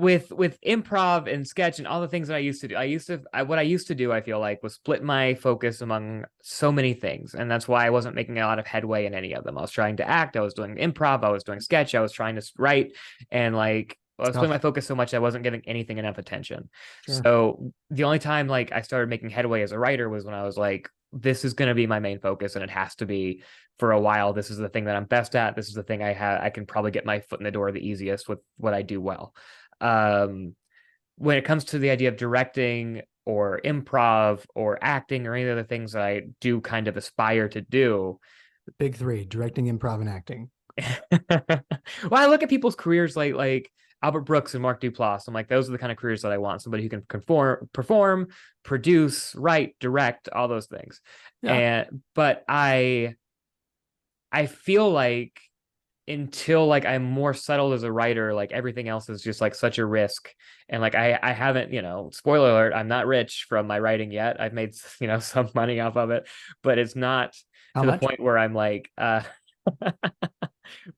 with improv and sketch and all the things that I used to do, what I used to do, I feel like, was split my focus among so many things, and that's why I wasn't making a lot of headway in any of them. I was trying to act, I was doing improv, I was doing sketch, I was trying to write, and like I was putting my focus so much I wasn't giving anything enough attention. Sure. So the only time like I started making headway as a writer was when I was like, this is going to be my main focus, and it has to be for a while. This is the thing that I'm best at. This is the thing I can probably get my foot in the door the easiest with what I do well. When it comes to the idea of directing or improv or acting or any other things that I do kind of aspire to do. The big three: directing, improv, and acting. Well, I look at people's careers like Albert Brooks and Mark Duplass. I'm like, those are the kind of careers that I want. Somebody who can perform, produce, write, direct, all those things. Yeah. But I feel like until like I'm more settled as a writer, like everything else is just like such a risk. And like I haven't, spoiler alert, I'm not rich from my writing yet. I've made, some money off of it, but it's not to the point where I'm like, but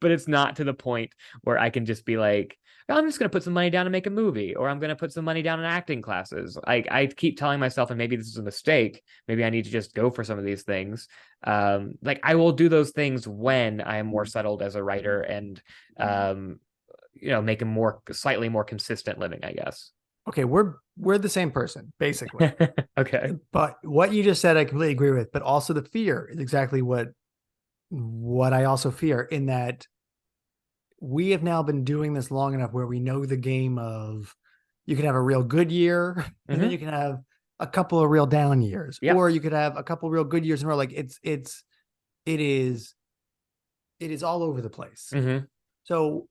it's not to the point where I can just be like, I'm just going to put some money down and make a movie, or I'm going to put some money down in acting classes. I keep telling myself, and maybe this is a mistake, maybe I need to just go for some of these things. Like I will do those things when I am more settled as a writer and, make a slightly more consistent living, I guess. Okay, we're the same person, basically. Okay. But what you just said, I completely agree with, but also the fear is exactly what I also fear, in that we have now been doing this long enough where we know the game of, you can have a real good year and then you can have a couple of real down years, or you could have a couple of real good years in a row. Like it is all over the place. So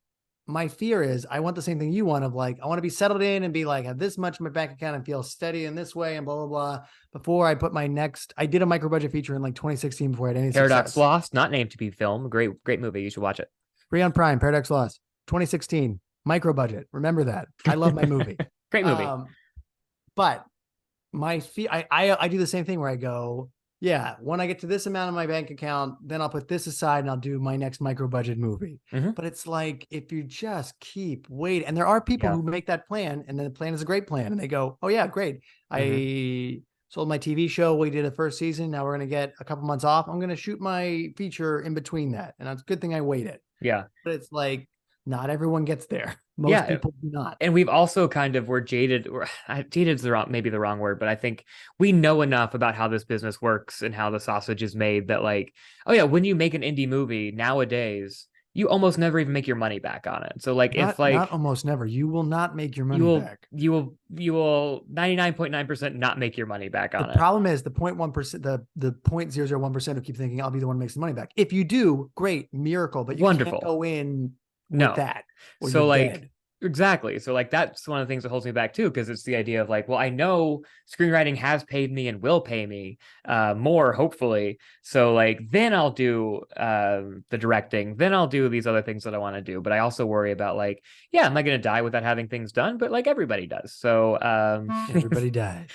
my fear is, I want the same thing you want, of like, I want to be settled in and be like, have this much in my bank account and feel steady in this way and blah, blah, blah. Before I put my next, I did a micro budget feature in like 2016 before I had any Paradox success. Lost, not named to be film. Great movie. You should watch it. Free on Prime, Paradox Lost, 2016, micro budget. Remember that. I love my movie. Great movie. But my fee, I do the same thing where I go, yeah, when I get to this amount in my bank account, then I'll put this aside and I'll do my next micro budget movie. But it's like, if you just keep waiting, and there are people who make that plan, and then the plan is a great plan, and they go, oh yeah, great. I sold my TV show. We did a first season. Now we're going to get a couple months off. I'm going to shoot my feature in between that. And it's a good thing I waited. Yeah. But it's like, not everyone gets there. Most people do not. And we've also kind of, we're jaded, jaded is maybe the wrong word, but I think we know enough about how this business works and how the sausage is made that like, oh yeah, when you make an indie movie nowadays, you almost never even make your money back on it. So like, not almost never, you will not make your money back. You will 99.9% not make your money back on it. The problem is the 0.1%, the 0.001% who keep thinking I'll be the one who makes the money back. If you do, great, miracle, but you can't go in with that. So like, dead. Exactly. So like, that's one of the things that holds me back too, because it's the idea of like, well, I know screenwriting has paid me and will pay me more, hopefully. So like, then I'll do the directing, then I'll do these other things that I want to do. But I also worry about like, yeah, am I going to die without having things done? But like everybody does. So everybody dies.